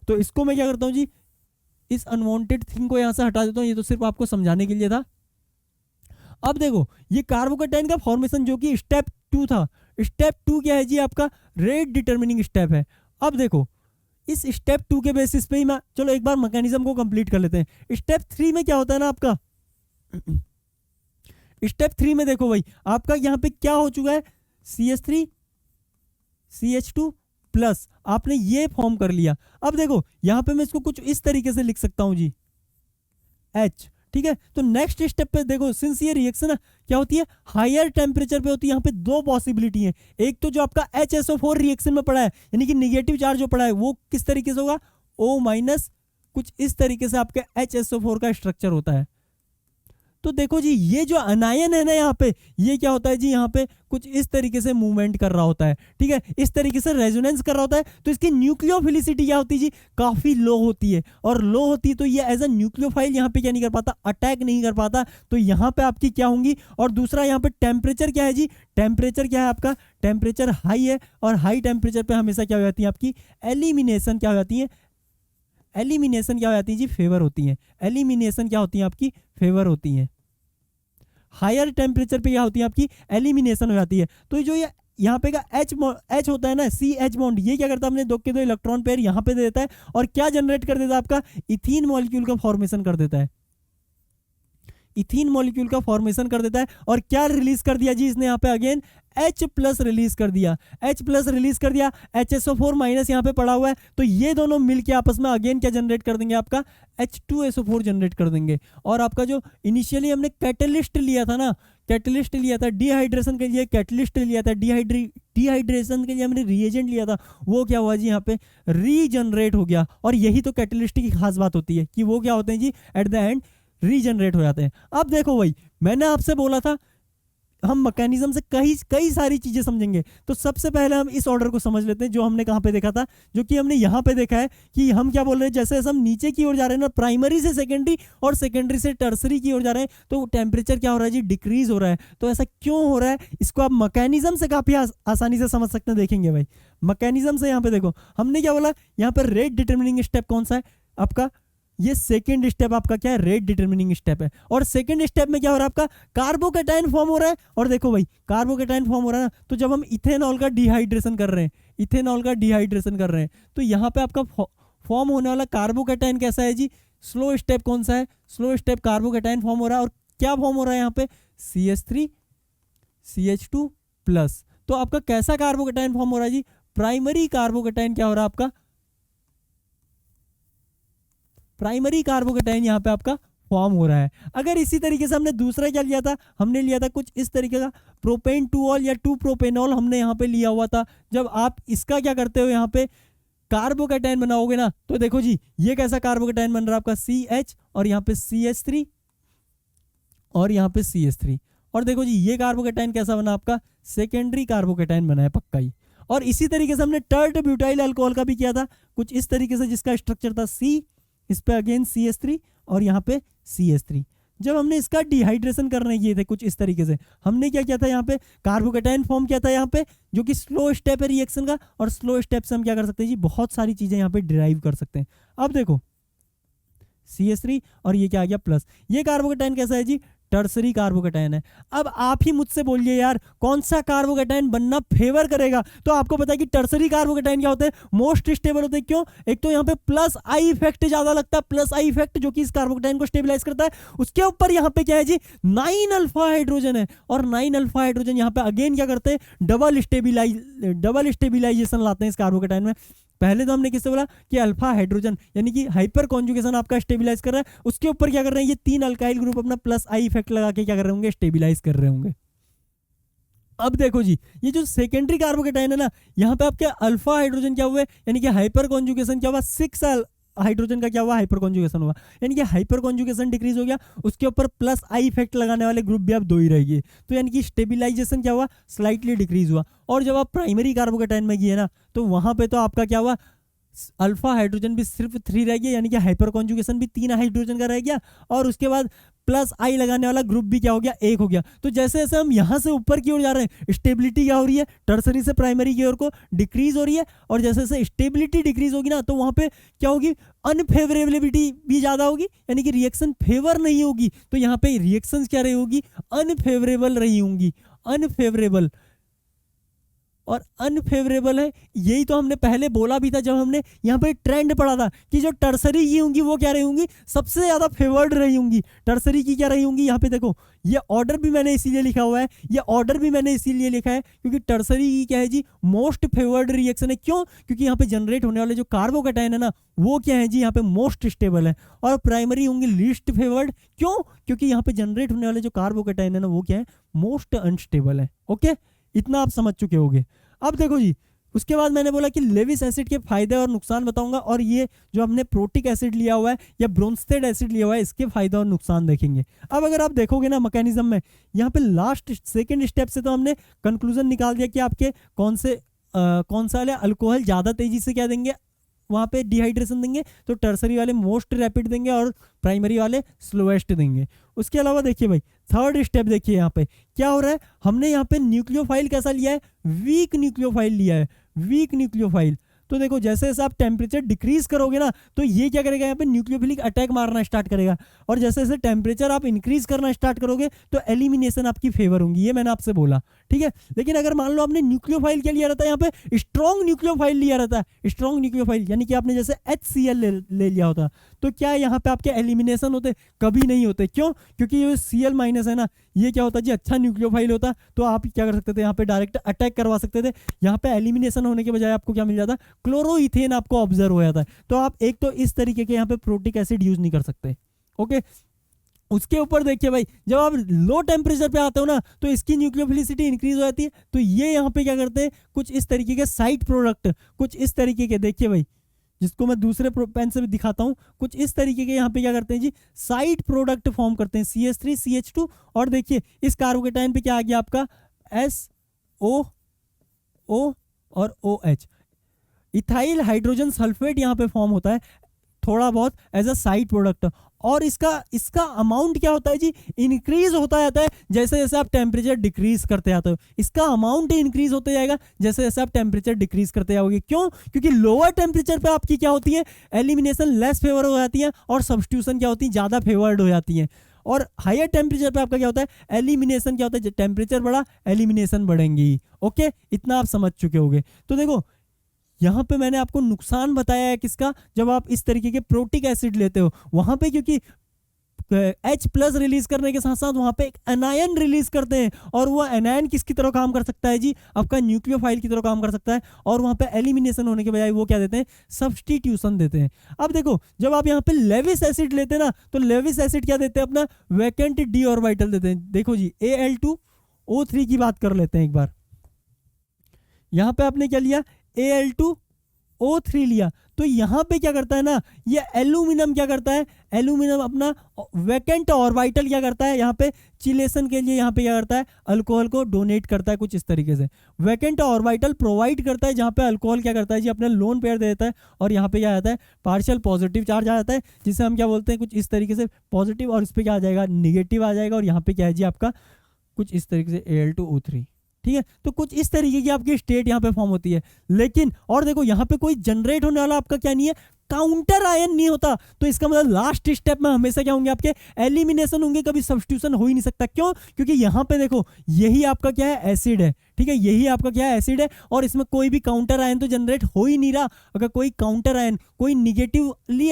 तो इसको मैं क्या करता हूँ जी, इस अनवांटेड थिंग को यहाँ से हटा देता हूँ, ये तो सिर्फ आपको समझाने के लिए था। अब देखो ये कार्बोकैटायन का फॉर्मेशन जो कि स्टेप 2 था, स्टेप 2 क्या है जी आपका, रेट डिटर्मिनिंग स्टेप है। अब देखो इस स्टेप 2 के बेसिस पे ही मैं, चलो एक बार मैकेनिज्म को कंप्लीट कर लेते हैं। स्टेप 3 में क्या होता है ना आपका, स्टेप 3 में देखो भाई आपका यहाँ पे क्या हो चुका है, CH3 CH2 प्लस आपने ये फॉर्म कर लिया। अब देखो यहाँ पे मैं इसको कुछ इस तरीके से लिख सकता हूं जी, H, ठीक है। तो नेक्स्ट स्टेप पे देखो, सिंस ये रिएक्शन क्या होती है, हायर टेम्परेचर पे होती है। यहाँ पे दो पॉसिबिलिटी है, एक तो जो आपका HSO4 रिएक्शन में पड़ा है, यानी कि निगेटिव चार्ज जो पड़ा है वो किस तरीके से होगा, O-, कुछ इस तरीके से आपके HSO4 का स्ट्रक्चर होता है। तो देखो जी ये जो अनायन है ना यहाँ पे, ये क्या होता है जी, यहाँ पे कुछ इस तरीके से मूवमेंट कर रहा होता है, ठीक है, इस तरीके से रेजोनेंस कर रहा होता है। तो इसकी न्यूक्लियोफिलिसिटी क्या होती है जी, काफी लो होती है, और लो होती है तो ये एज अ न्यूक्लियोफाइल यहाँ पे क्या नहीं कर पाता, अटैक नहीं कर पाता। तो यहाँ पे आपकी क्या होंगी, और दूसरा यहाँ पे टेम्परेचर क्या है जी, टेम्परेचर क्या है आपका, टेम्परेचर हाई है, और हाई टेम्परेचर पे हमेशा क्या हो जाती है आपकी एलिमिनेशन क्या हो जाती है, एलिमिनेशन क्या हो जाती है जी, फेवर होती है। एलिमिनेशन क्या होती है आपकी, फेवर होती है। हायर टेम्परेचर पे क्या होती है आपकी, एलिमिनेशन हो जाती है। तो जो ये यहाँ पे का H होता है ना, CH बॉन्ड, ये क्या करता है, अपने दो के दो इलेक्ट्रॉन पेयर यहाँ पे दे देता है, और क्या जनरेट कर देता है आपका, इथीन मॉलिक्यूल का फॉर्मेशन कर देता है, इथीन मॉलिक्यूल का फॉर्मेशन कर देता है। और क्या रिलीज कर दिया जी इसने यहाँ पे, अगेन H+ रिलीज कर दिया, H+ रिलीज कर दिया, HSO4- यहाँ पे पड़ा हुआ है। तो ये दोनों मिलके आपस में अगेन क्या जनरेट कर देंगे, आपका H2SO4 जनरेट कर देंगे। और आपका जो इनिशियली हमने कैटलिस्ट लिया था ना, कैटलिस्ट लिया था डिहाइड्रेशन के लिए, कैटलिस्ट लिया था डिहाइड्रेशन के लिए हमने रिएजेंट लिया था, वो क्या हुआ जी यहाँ पे रीजनरेट हो गया। और यही तो कैटलिस्ट की खास बात होती है कि वो क्या होते हैं जी, एट द एंड रीजनरेट हो जाते हैं। अब देखो भाई मैंने आपसे बोला था हम मैकेनिज्म से कई सारी चीजें समझेंगे। तो सबसे पहले हम इस ऑर्डर को समझ लेते हैं जो हमने कहाँ पे देखा था, जो कि हमने यहाँ पे देखा है कि हम क्या बोल रहे हैं, जैसे हम नीचे की ओर जा रहे हैं ना, प्राइमरी से सेकेंडरी और सेकेंडरी से टर्सरी की ओर जा रहे हैं, तो टेम्परेचर क्या हो रहा है जी, डिक्रीज हो रहा है। तो ऐसा क्यों हो रहा है, इसको आप मैकेनिज्म से काफी आसानी से समझ सकते हैं। देखेंगे भाई मैकेनिज्म से, यहाँ पे देखो हमने क्या बोला, यहाँ पर रेट डिटर्मिनिंग स्टेप कौन सा है आपका, ये सेकंड स्टेप आपका क्या है, रेट डिटर्मिनिंग स्टेप है। और सेकंड स्टेप में क्या हो रहा है आपका, कार्बोकैटायन फॉर्म हो रहा है। और देखो भाई कार्बोकैटायन फॉर्म हो रहा है ना, तो जब हम इथेनॉल का डिहाइड्रेशन कर रहे हैं, इथेनॉल का डिहाइड्रेशन कर रहे हैं, तो यहाँ पे आपका फॉर्म होने वाला कार्बोकैटायन कैसा है जी, स्लो स्टेप कौन सा है, स्लो स्टेप कार्बोकैटायन फॉर्म हो रहा है। और क्या फॉर्म हो रहा है यहाँ पे, CH3 CH2 प्लस। तो आपका कैसा कार्बोकैटायन फॉर्म हो रहा है जी, प्राइमरी कार्बोकैटायन क्या हो रहा है आपका, प्राइमरी कार्बोकैटायन यहाँ पे आपका फॉर्म हो रहा है। अगर इसी तरीके से हमने दूसरा क्या लिया था, हमने लिया था कुछ इस तरीके का प्रोपेन 2ऑल या 2 प्रोपेनॉल हमने यहाँ पे लिया हुआ था। जब आप इसका क्या करते हो, यहाँ पे कार्बोकैटायन बनाओगे ना, तो देखो जी ये कैसा कार्बोकैटायन बन रहा है आपका CH और यहाँ पे CH3 और यहाँ पे CH3। और देखो जी ये कार्बोकैटायन कैसा बना आपका, सेकेंडरी कार्बोकैटायन बना है पक्का ही। और इसी तरीके से हमने टर्ट ब्यूटाइल अल्कोहल का भी किया था कुछ इस तरीके से, जिसका स्ट्रक्चर था C, इस पे अगेन CH3 और यहाँ पे CH3। जब हमने इसका डिहाइड्रेशन करने किए थे कुछ इस तरीके से, हमने क्या किया था, यहाँ पे कार्बोकैटायन फॉर्म किया था यहाँ पे, जो कि स्लो स्टेप है रिएक्शन का। और स्लो स्टेप से हम क्या कर सकते हैं जी, बहुत सारी चीजें यहाँ पे डिराइव कर सकते हैं। अब देखो CH3 और ये क्या आ गया प्लस, ये कार्बोकैटायन कैसा है जी, टर्सरी कार्बोकैटायन है। अब आप ही मुझसे बोलिए यार कौन सा कार्बोकैटायन बनना फेवर करेगा, तो आपको पता है कि टर्सरी कार्बोकैटायन क्या होते हैं, मोस्ट स्टेबल होते हैं। क्यों, एक तो यहाँ पे प्लस आई इफेक्ट ज्यादा लगता है, प्लस आई इफेक्ट जो कि इस कार्बोकैटायन को स्टेबलाइज करता है। उसके ऊपर यहाँ पे क्या है जी, 9 अल्फा हाइड्रोजन है, और 9 अल्फा हाइड्रोजन यहाँ पे अगेन क्या करते हैं, डबल स्टेबिलाइजेशन लाते हैं इस कार्बोकैटायन में। पहले तो हमने किससे बोला कि अल्फा हाइड्रोजन यानी कि हाइपर कॉन्जुगेशन आपका स्टेबिलाइज कर रहा है, उसके ऊपर क्या कर रहे हैं, ये 3 अल्काइल ग्रुप अपना प्लस आई इफेक्ट लगा के क्या कर रहे होंगे, स्टेबिलाइज कर रहे होंगे। अब देखो जी ये जो सेकेंडरी कार्बोकैटायन है ना, यहाँ पे आपके अल्फा हाइड्रोजन क्या हुए, यानी कि हाइपर कॉन्जुगेशन क्या हुआ, 6 हाइड्रोजन का क्या हुआ, हाइपर कॉन्जुगेशन हुआ, यानी कि हाइपर कॉन्जुगेशन डिक्रीज हो गया। उसके ऊपर प्लस आई इफेक्ट लगाने वाले ग्रुप भी अब 2 ही रहेगी, तो यानी कि स्टेबिलाइजेशन क्या हुआ, स्लाइटली डिक्रीज हुआ। और जब आप प्राइमरी कार्बोकैटायन में गए ना, तो वहां पे तो आपका क्या हुआ, अल्फा हाइड्रोजन भी सिर्फ 3 रह गया, यानी कि हाइपर कॉन्जुगेशन भी 3 हाइड्रोजन का रह गया, और उसके बाद प्लस आई लगाने वाला ग्रुप भी क्या हो गया, 1 हो गया। तो जैसे जैसे हम यहाँ से ऊपर की ओर जा रहे हैं, स्टेबिलिटी क्या हो रही है, टर्सरी से प्राइमरी की ओर को डिक्रीज हो रही है। और जैसे जैसे स्टेबिलिटी डिक्रीज होगी ना, तो वहाँ पे क्या होगी, अनफेवरेबिलिटी भी ज़्यादा होगी, यानी कि रिएक्शन फेवर नहीं होगी। तो यहाँ पे रिएक्शन क्या रही होगी, अनफेवरेबल रही होंगी, अनफेवरेबल। और अनफेवरेबल है, यही तो हमने पहले बोला भी था जब हमने यहाँ पे ट्रेंड पढ़ा था कि जो टर्सरी की होंगी वो क्या रही होंगी, सबसे ज़्यादा फेवर्ड रही होंगी। टर्सरी की क्या रही होंगी, यहाँ पे देखो ये ऑर्डर भी मैंने इसीलिए लिखा हुआ है, ये ऑर्डर भी मैंने इसीलिए लिखा है क्योंकि टर्सरी की क्या है जी, मोस्ट फेवर्ड रिएक्शन है। क्यों, क्योंकि यहाँ पे जनरेट होने वाले जो कार्बोकैटायन है ना, वो क्या है जी, यहाँ पे मोस्ट स्टेबल है। और प्राइमरी होंगी लीस्ट फेवर्ड। क्यों, क्योंकि यहाँ पे जनरेट होने वाले जो कार्बोकैटायन है ना, वो क्या है, मोस्ट अनस्टेबल है। ओके, इतना आप समझ चुके होंगे। अब देखो जी, उसके बाद मैंने बोला कि लेविस एसिड के फायदे और नुकसान बताऊंगा, और ये जो हमने प्रोटिक एसिड लिया हुआ है या ब्रोंस्टेड एसिड लिया हुआ है, इसके फायदे और नुकसान देखेंगे। अब अगर आप देखोगे ना मैकेनिज्म में, यहाँ पे लास्ट सेकंड स्टेप से तो हमने कंक्लूजन निकाल दिया कि आपके कौन सा वाले अल्कोहल ज़्यादा तेजी से क्या देंगे, वहाँ पे डिहाइड्रेशन देंगे, तो टर्सरी वाले मोस्ट रैपिड देंगे और प्राइमरी वाले स्लोएस्ट देंगे। उसके अलावा देखिए भाई, थर्ड स्टेप देखिए यहाँ पे क्या हो रहा है, हमने यहाँ पे न्यूक्लियोफाइल कैसा लिया है, वीक न्यूक्लियोफाइल लिया है, वीक न्यूक्लियोफाइल। तो देखो जैसे जैसे आप टेम्परेचर डिक्रीज करोगे ना, तो ये क्या करेगा, यहाँ पे न्यूक्लियोफिलिक अटैक मारना स्टार्ट करेगा। और जैसे जैसे टेम्परेचर आप इंक्रीज करना स्टार्ट करोगे, तो एलिमिनेशन आपकी फेवर होंगी, ये मैंने आपसे बोला, ठीक है। लेकिन अगर मान लो आपने न्यूक्लियोफाइल क्या लिया रहता है, यहाँ पे स्ट्रॉन्ग न्यूक्लियोफाइल लिया रहता है, स्ट्रॉन्ग न्यूक्लियोफाइल यानी कि आपने जैसे HCl ले लिया होता, तो क्या यहाँ पे आपके एलिमिनेशन होते, कभी नहीं होते। क्यों, क्योंकि ये Cl- है ना, ये क्या होता है जी, अच्छा न्यूक्लियोफाइल होता, तो आप क्या कर सकते थे, यहाँ पे डायरेक्ट अटैक करवा सकते थे। यहाँ पे एलिमिनेशन होने के बजाय आपको क्या मिल जाता, क्लोरोइथेन आपको ऑब्जर्व हो जाता है। तो आप एक तो इस तरीके के यहाँ पे प्रोटिक एसिड यूज नहीं कर सकते। ओके, उसके ऊपर देखिए भाई, जब आप लो टेम्परेचर पे आते हो ना, तो इसकी न्यूक्लियोफिलिसिटी इंक्रीज हो जाती है। तो ये यहाँ पे क्या करते हैं, कुछ इस तरीके के साइड प्रोडक्ट, कुछ इस तरीके के, देखिए भाई जिसको मैं दूसरे पेन से भी दिखाता हूँ, कुछ इस तरीके के यहाँ पे क्या करते हैं जी, साइड प्रोडक्ट फॉर्म करते हैं, CH3 CH2। और देखिए इस कार्बोकैटायन पे क्या आ गया आपका, SO और OH, इथाइल हाइड्रोजन सल्फेट यहाँ पे फॉर्म होता है थोड़ा बहुत एज अ साइड प्रोडक्ट। और इसका अमाउंट क्या होता है जी, इंक्रीज होता जाता है जैसे जैसे आप टेम्परेचर डिक्रीज करते जाते हो। इसका अमाउंट इंक्रीज होते जाएगा जैसे जैसे आप टेम्परेचर डिक्रीज करते जाओगे। क्यों, क्योंकि लोअर टेम्परेचर पे आपकी क्या होती है, एलिमिनेशन लेस फेवर हो जाती है, और सब्स्टिट्यूशन क्या होती है, ज़्यादा फेवर्ड हो जाती है। और हायर टेम्परेचर पे आपका क्या होता है, एलिमिनेशन क्या होता है, टेम्परेचर बढ़ा एलिमिनेशन बढ़ेंगी। ओके, इतना आप समझ चुके होंगे। तो देखो यहाँ पे मैंने आपको नुकसान बताया है किसका, जब आप इस तरीके के प्रोटिक एसिड लेते हो, वहां पे क्योंकि H+ रिलीज करने के साथ साथ वहां पे एक एनायन रिलीज करते हैं, और वो एनायन किसकी तरह काम कर सकता है जी, आपका न्यूक्लियोफाइल की तरह काम कर सकता है, और वहां पे एलिमिनेशन होने के बजाय वो क्या देते हैं, सब्स्टिट्यूशन देते हैं। अब देखो जब आप यहाँ पे लेविस एसिड लेते हैं ना, तो लेविस एसिड क्या देते हैं, अपना वैकेंट डी ऑर्बिटल देते हैं। देखो जी Al2O3 की बात कर लेते हैं एक बार। यहाँ पे आपने क्या लिया, Al2O3 लिया, तो यहाँ पे क्या करता है ना, ये एल्यूमिनियम क्या करता है, एल्यूमिनियम अपना वैकेंट ऑर्बिटल क्या करता है, यहाँ पे चिलेशन के लिए यहाँ पे क्या करता है, अल्कोहल को डोनेट करता है कुछ इस तरीके से। वैकेंट ऑर्बिटल प्रोवाइड करता है, जहाँ पे अल्कोहल क्या करता है जी, अपना लोन पेयर दे देता है, और यहाँ पे क्या आता है, पार्शियल पॉजिटिव चार्ज आ जाता है, जिसे हम क्या बोलते हैं, कुछ इस तरीके से पॉजिटिव, और इस पर क्या आ जाएगा, निगेटिव आ जाएगा, और यहाँ पे क्या है जी आपका कुछ इस तरीके से Al2O3। ठीक है, तो कुछ इस तरीके की आपकी स्टेट यहाँ पे फॉर्म होती है। लेकिन और देखो यहाँ पे कोई जनरेट होने वाला आपका क्या नहीं है, काउंटर आयन नहीं होता, तो इसका मतलब लास्ट स्टेप में हमेशा क्या होंगे, आपके एलिमिनेशन होंगे, कभी सब्स्टिट्यूशन हो ही नहीं सकता। क्यों? क्योंकि यहाँ पे देखो यही आपका क्या है, एसिड है। ठीक है, यही आपका क्या है, एसिड है, और इसमें कोई भी काउंटर आयन तो जनरेट हो ही नहीं रहा। अगर कोई काउंटर आयन, कोई निगेटिवली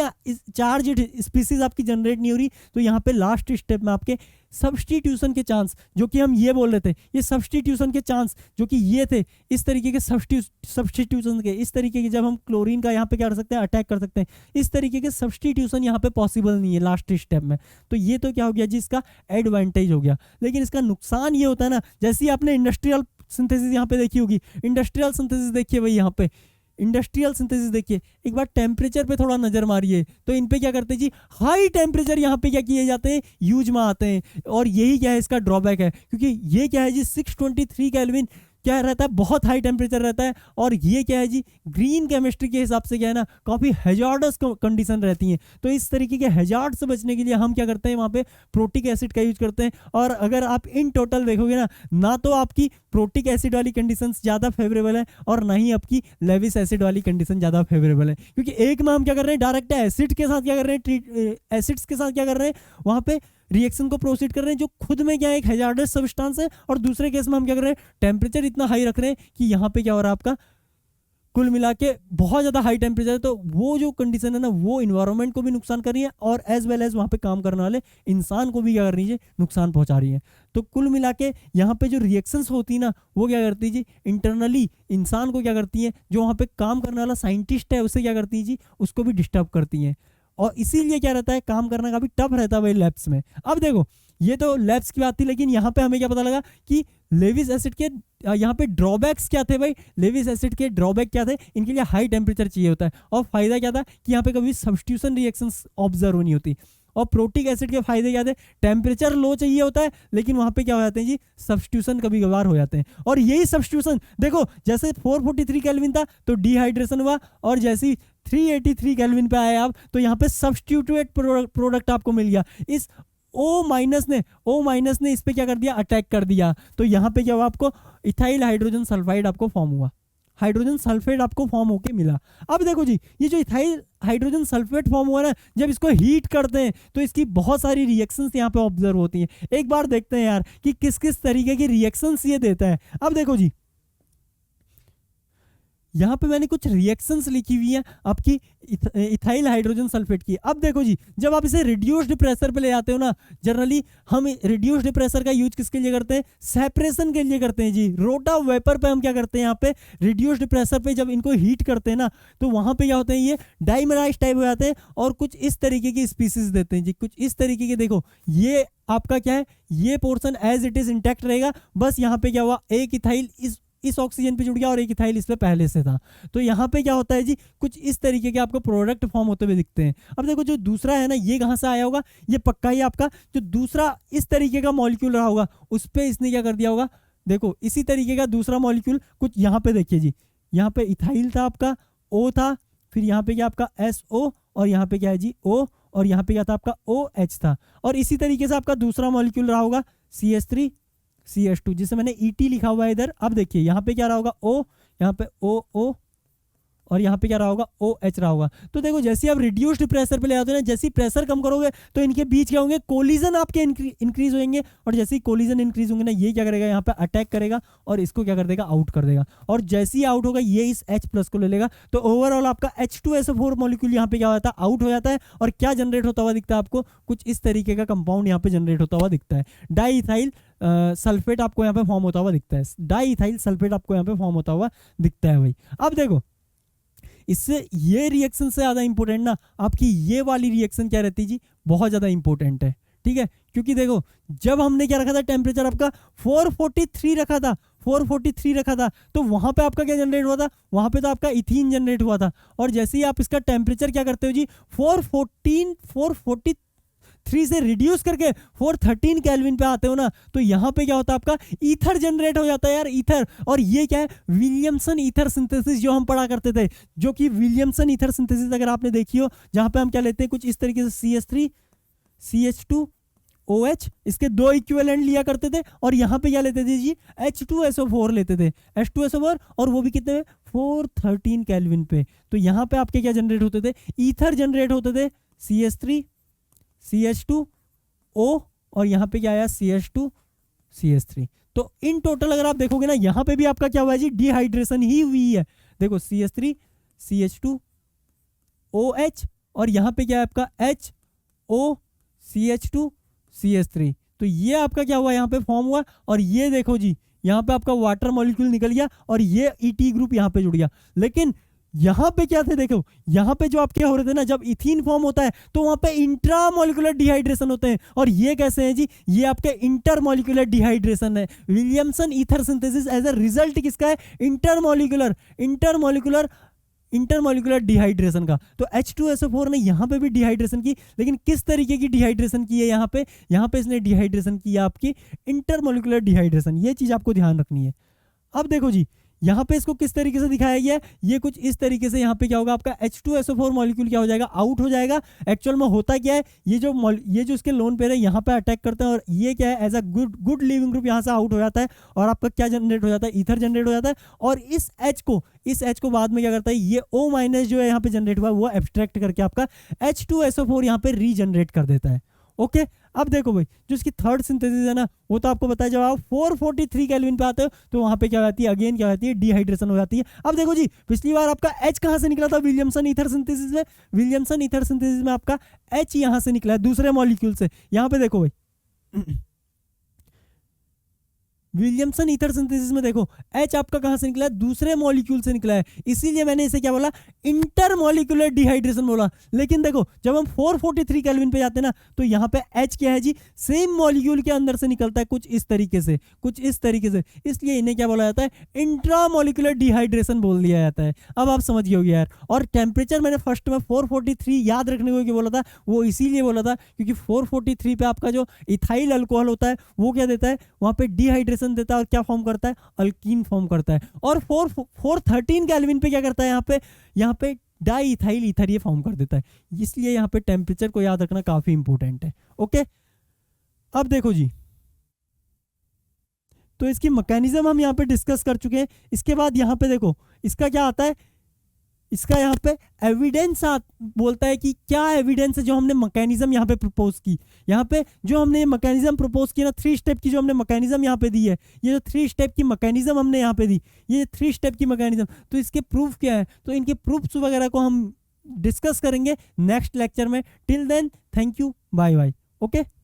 चार्ज स्पीसीज आपकी जनरेट नहीं हो रही, तो यहाँ पे लास्ट स्टेप में आपके सब्स्टिट्यूशन के चांस, जो कि हम ये बोल रहे थे, ये सब्स्टिट्यूशन के चांस जो कि ये थे, इस तरीके के सब्स्टिट्यूशन के, इस तरीके के, जब हम क्लोरीन का यहाँ पे क्या कर सकते हैं, अटैक कर सकते हैं, इस तरीके के सब्स्टिट्यूशन यहाँ पे पॉसिबल नहीं है लास्ट स्टेप में। तो ये तो क्या हो गया जी, इसका एडवांटेज हो गया। लेकिन इसका नुकसान ये होता है ना, जैसे ही आपने इंडस्ट्रियल सिंथेसिस यहाँ पे देखी होगी, इंडस्ट्रियल सिंथेसिस देखिए भाई, यहाँ पे इंडस्ट्रियल सिंथेसिस देखिए, एक बार टेम्परेचर पे थोड़ा नजर मारिए, तो इन पे क्या करते हैं जी, हाई टेम्परेचर यहाँ पे क्या किए जाते हैं, यूज में आते हैं। और यही क्या है, इसका ड्रॉबैक है, क्योंकि ये क्या है जी, 623 केल्विन क्या रहता है, बहुत हाई टेम्परेचर रहता है, और ये क्या है जी, ग्रीन केमिस्ट्री के हिसाब से क्या है ना, काफ़ी हैजार्डस कंडीशन रहती हैं। तो इस तरीके के हैजार्ड से बचने के लिए हम क्या करते हैं, वहाँ पे प्रोटिक एसिड का यूज करते हैं। और अगर आप इन टोटल देखोगे ना तो आपकी प्रोटिक एसिड वाली कंडीशन ज़्यादा फेवरेबल है, और ना ही आपकी लेविस एसिड वाली कंडीशन ज़्यादा फेवरेबल है। क्योंकि एक में हम क्या कर रहे हैं, डायरेक्ट एसिड के साथ क्या कर रहे हैं, एसिड्स के साथ क्या कर रहे हैं, वहाँ पे रिएक्शन को प्रोसीड कर रहे हैं, जो खुद में क्या है, एक हैजार्डस सब्सटेंस है। और दूसरे केस में हम क्या कर रहे हैं, टेम्परेचर इतना हाई रख रहे हैं कि यहाँ पे क्या हो रहा है, आपका कुल मिला के बहुत ज़्यादा हाई टेम्परेचर है। तो वो जो कंडीशन है ना, वो इन्वायरमेंट को भी नुकसान कर रही है, और एज वेल एज वहाँ पे काम करने वाले इंसान को भी क्या कर रही है, नुकसान पहुँचा रही है। तो कुल मिला के यहाँ पे जो रिएक्शंस होती है ना, वो क्या करती है जी, इंटरनली इंसान को क्या करती है, जो वहाँ पे काम करने वाला साइंटिस्ट है उसे क्या करती है जी, उसको भी डिस्टर्ब करती हैं। और इसीलिए क्या रहता है, काम करना काफ़ी टफ रहता है भाई लैब्स में। अब देखो ये तो लैब्स की बात थी, लेकिन यहाँ पे हमें क्या पता लगा कि लेविस एसिड के यहाँ पे ड्रॉबैक्स क्या थे भाई, लेविस एसिड के ड्रॉबैक क्या थे, इनके लिए हाई टेम्परेचर चाहिए होता है, और फायदा क्या था कि यहाँ पे कभी सब्स्टिट्यूशन रिएक्शंस ऑब्जर्व नहीं होती। और प्रोटिक एसिड के फायदे क्या थे, टेम्परेचर लो चाहिए होता है, लेकिन वहाँ पे क्या हो जाते हैं जी, सब्स्टिट्यूशन कभी कभार हो जाते हैं। और यही सब्स्टिट्यूशन देखो, जैसे 443 केल्विन था तो डिहाइड्रेशन हुआ, और जैसी 383 केल्विन पे आए आप, तो यहाँ पे सब्स्टिट्यूटेड प्रोडक्ट आपको मिल गया। इस O- ने इस पे क्या कर दिया, अटैक कर दिया। तो यहाँ पे क्या हुआ, आपको इथाइल हाइड्रोजन सल्फाइड आपको फॉर्म हुआ, हाइड्रोजन सल्फेट आपको फॉर्म होके मिला। अब देखो जी, ये जो इथाइल हाइड्रोजन सल्फेट फॉर्म हुआ ना, जब इसको हीट करते हैं तो इसकी बहुत सारी रिएक्शंस यहाँ पे ऑब्जर्व होती हैं। एक बार देखते हैं यार कि किस किस तरीके की रिएक्शंस ये देता है। अब देखो जी, यहाँ पे मैंने कुछ रिएक्शंस लिखी हुई है आपकी इथाइल हाइड्रोजन सल्फेट की। अब देखो जी, जब आप इसे रिड्यूस्ड प्रेशर पे ले जाते हो ना, जनरली हम रिड्यूस्ड प्रेशर का यूज किसके लिए करते हैं, सेपरेशन के लिए करते हैं जी। रोटा वेपर पे हम क्या करते हैं, यहाँ पे रिड्यूस्ड प्रेशर पे जब इनको हीट करते हैं ना, तो वहाँ पे क्या होते हैं, ये डाइमराइज टाइप हो जाते हैं, और कुछ इस तरीके की स्पीसीज देते हैं जी, कुछ इस तरीके के। देखो ये आपका क्या है, ये portion as it is intact रहेगा, बस यहाँ पे क्या हुआ, एक इथाइल इस ऑक्सीजन पे जुड़ गया और एक इथाइल इस पे पहले से था। तो यहाँ पे क्या होता है जी, कुछ इस तरीके के आपको प्रोडक्ट फॉर्म होते हुए दिखते हैं। अब देखो जो दूसरा है ना, ये कहाँ से आया होगा, ये पक्का ही आपका जो दूसरा इस तरीके का मॉलिक्यूल रहा होगा, उस पर इसने क्या कर दिया होगा। देखो इसी तरीके का दूसरा मॉलिक्यूल कुछ यहाँ पे देखिए जी, यहाँ पे इथाइल था आपका, O था, फिर यहाँ पे क्या आपका SO, और यहाँ पे क्या है जी O, और यहाँ पे क्या था आपका OH था। और इसी तरीके से आपका दूसरा मॉलिक्यूल रहा होगा CH3 CH2, जिसे मैंने ET लिखा हुआ है इधर। अब देखिए यहाँ पे क्या रहा होगा O, यहाँ पे OO, और यहाँ पे क्या रहा होगा, OH रहा होगा। तो देखो जैसे आप रिड्यूस्ड प्रेशर पे ले आते हो ना, जैसे प्रेशर कम करोगे तो इनके बीच क्या होंगे, कोलिजन आपके इंक्रीज होंगे, और जैसे ही कोलिजन इंक्रीज होंगे ना, ये क्या करेगा, यहाँ पे अटैक करेगा और इसको क्या कर देगा, आउट कर देगा। और जैसे ही आउट होगा ये इस H+ को ले लेगा, तो ओवरऑल आपका H2SO4 मॉलिक्यूल यहाँ पे क्या होता है, आउट हो जाता है। और क्या जनरेट होता हुआ दिखता है आपको, कुछ इस तरीके का कंपाउंड यहाँ पे जनरेट होता हुआ दिखता है। डाईइथाइल सल्फेट आपको यहाँ पे फॉर्म होता हुआ दिखता है, डाईइथाइल सल्फेट आपको यहाँ पे फॉर्म होता हुआ दिखता है भाई। अब देखो इससे ये रिएक्शन से ज़्यादा इंपॉर्टेंट ना आपकी ये वाली रिएक्शन क्या रहती है जी, बहुत ज़्यादा इंपॉर्टेंट है, ठीक है। क्योंकि देखो जब हमने क्या रखा था, टेम्परेचर आपका 443 रखा था, 443 रखा था, तो वहां पे आपका क्या जनरेट हुआ था, वहां पे तो आपका इथीन जनरेट हुआ था। और जैसे ही आप इसका टेम्परेचर क्या करते हो जी, 443 से रिड्यूस करके 413 केल्विन पे आते हो ना, तो यहाँ पे क्या होता है, आपका ईथर जनरेट हो जाता है यार, ईथर। और ये क्या है, विलियमसन ईथर सिंथेसिस जो हम पढ़ा करते थे, जो कि विलियमसन ईथर सिंथेसिस अगर आपने देखी हो, जहाँ पे हम क्या लेते हैं, कुछ इस तरीके से CH3 CH2 OH, इसके दो इक्विवेलेंट लिया करते थे, और यहाँ पे क्या लेते थे जी, H2SO4 लेते थे, H2SO4, और वो भी कितने में, 413 केल्विन पे। तो यहाँ पे आपके क्या जनरेट होते थे, ईथर जनरेट होते थे, CH3 CH2O, और यहाँ पे क्या आया, CH2 CH3। तो इन टोटल अगर आप देखोगे ना, यहाँ पे भी आपका क्या हुआ है जी, डिहाइड्रेशन ही हुई है। देखो CH3 CH2 OH, और यहाँ पे क्या है आपका HO CH2 CH3। तो ये आपका क्या हुआ, यहाँ पे फॉर्म हुआ। और ये देखो जी, यहाँ पे आपका वाटर मॉलिक्यूल निकल गया, और ये ET ग्रुप यहाँ पे जुड़ गया। लेकिन यहाँ पे क्या थे, देखो यहाँ पे जो आपके हो रहे थे ना, जब इथीन फॉर्म होता है तो वहाँ पे इंट्रामोलिकुलर डिहाइड्रेशन होते हैं। और ये कैसे हैं जी, ये आपके इंटरमोलिकुलर डिहाइड्रेशन है। Williamson ether synthesis as a result किसका है, इंटरमोलिकुलर डिहाइड्रेशन का। तो H2SO4 ने यहाँ पे भी डिहाइड्रेशन की, लेकिन किस तरीके की डिहाइड्रेशन की है, यहाँ पे इसने डिहाइड्रेशन की है आपकी इंटरमोलिकुलर डिहाइड्रेशन। ये चीज़ आपको ध्यान रखनी है। अब देखो जी, यहाँ पे इसको किस तरीके से दिखाया गया है, ये कुछ इस तरीके से यहाँ पे क्या होगा, आपका H2SO4 मॉलिक्यूल क्या हो जाएगा, आउट हो जाएगा। एक्चुअल में होता क्या है, ये जो इसके लोन पेयर है यहाँ पे अटैक करते हैं, और ये क्या है, as a good leaving group यहाँ से आउट हो जाता है, और आपका क्या जनरेट हो जाता है, ईथर जनरेट हो जाता है। और इस H को बाद में क्या करता है, ये O- जो है यहाँ पे जनरेट हुआ है, वो एब्स्ट्रैक्ट करके आपका H2SO4 यहाँ पे रीजनरेट कर देता है। ओके, अब देखो भाई, जो इसकी थर्ड सिंथेसिस है ना, वो तो आपको बताया, जब आप 443 केल्विन पे आते हो तो वहां पे क्या हो जाती है, अगेन क्या हो जाती है, डिहाइड्रेशन हो जाती है। अब देखो जी, पिछली बार आपका H कहाँ से निकला था, विलियमसन ईथर सिंथेसिस में। विलियमसन ईथर सिंथेसिस में आपका H यहाँ से निकला है, दूसरे मॉलिक्यूल से। यहाँ पे देखो भाई, विलियमसन ईथर सिंथेसिस में देखो H आपका कहां से निकला है, दूसरे मॉलिक्यूल से निकला है, इसीलिए मैंने इसे क्या बोला, इंटरमॉलिक्यूलर डिहाइड्रेशन बोला। लेकिन देखो जब हम 443 केल्विन पे जाते हैं ना, तो यहाँ पे H क्या है जी, सेम मॉलिक्यूल के अंदर से निकलता है, कुछ इस तरीके से, इसलिए इन्हें क्या बोला जाता है, इंट्रामॉलिक्यूलर डिहाइड्रेशन बोल दिया जाता है। अब आप समझ गए यार। और टेम्परेचर मैंने फर्स्ट में 443 याद रखने को बोला था, वो इसीलिए बोला था क्योंकि 443 पे आपका जो इथाइल अल्कोहल होता है वो क्या देता है, वहां पे डिहाइड्रेशन देता है, और क्या फॉर्म करता है, अल्कीन फॉर्म करता है। और 413 केल्विन पे क्या करता है, यहाँ पे डाईइथाइल ईथर ये फॉर्म कर देता है। इसलिए यहाँ पे टेम्परेचर को याद रखना काफी इंपॉर्टेंट है। ओके, अब देखो जी, तो इसकी मैकेनिज्म हम यहाँ पे डिस्कस कर चुके हैं। इसके बाद यहाँ पे देखो इसका क्या आता है, इसका यहाँ पे एविडेंस बोलता है कि क्या एविडेंस है जो हमने मैकेनिज्म यहाँ पे प्रपोज की। यहाँ पे जो हमने मैकेनिज्म प्रपोज की ना, 3 स्टेप की जो हमने मैकेनिज्म यहाँ पे दी है, ये जो 3 स्टेप की मैकेनिज्म हमने यहाँ पे दी, ये 3 स्टेप की मैकेनिज्म, तो इसके प्रूफ क्या है, तो इनके प्रूफ्स वगैरह को हम डिस्कस करेंगे नेक्स्ट लेक्चर में। Till then, thank you, bye bye. Okay.